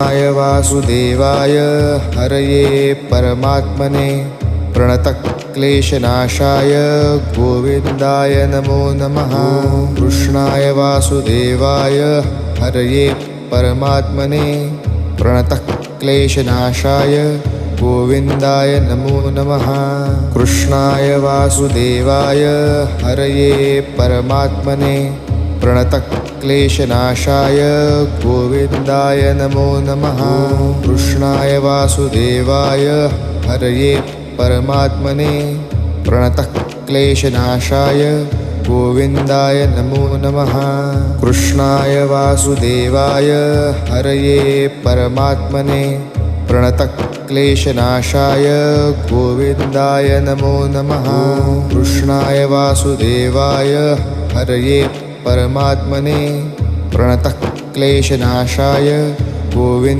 कृष्णाय वासुदेवाय हरये परमात्मने प्रणतक्लेशनाशाय गोविन्दाय नमो नमः। कृष्णाय वासुदेवाय हरये परमात्मने प्रणतक्लेशनाशाय गोविन्दाय नमो नमः। कृष्णाय वासुदेवाय हरये परमात्मने प्रणतक्लेशनाशाय गोविन्दाय नमो नमः। कृष्णाय वासुदेवाय हरये परमात्मने प्रणतक्लेशनाशाय गोविन्दाय नमो नमः। कृष्णाय वासुदेवाय हरये परमात्मने प्रणतक्लेशनाशाय गोविन्दाय नमो नमः। कृष्णाय वासुदेवाय हरये परमात्मने प्रणतक्लेशनाशाय गोविन्दाय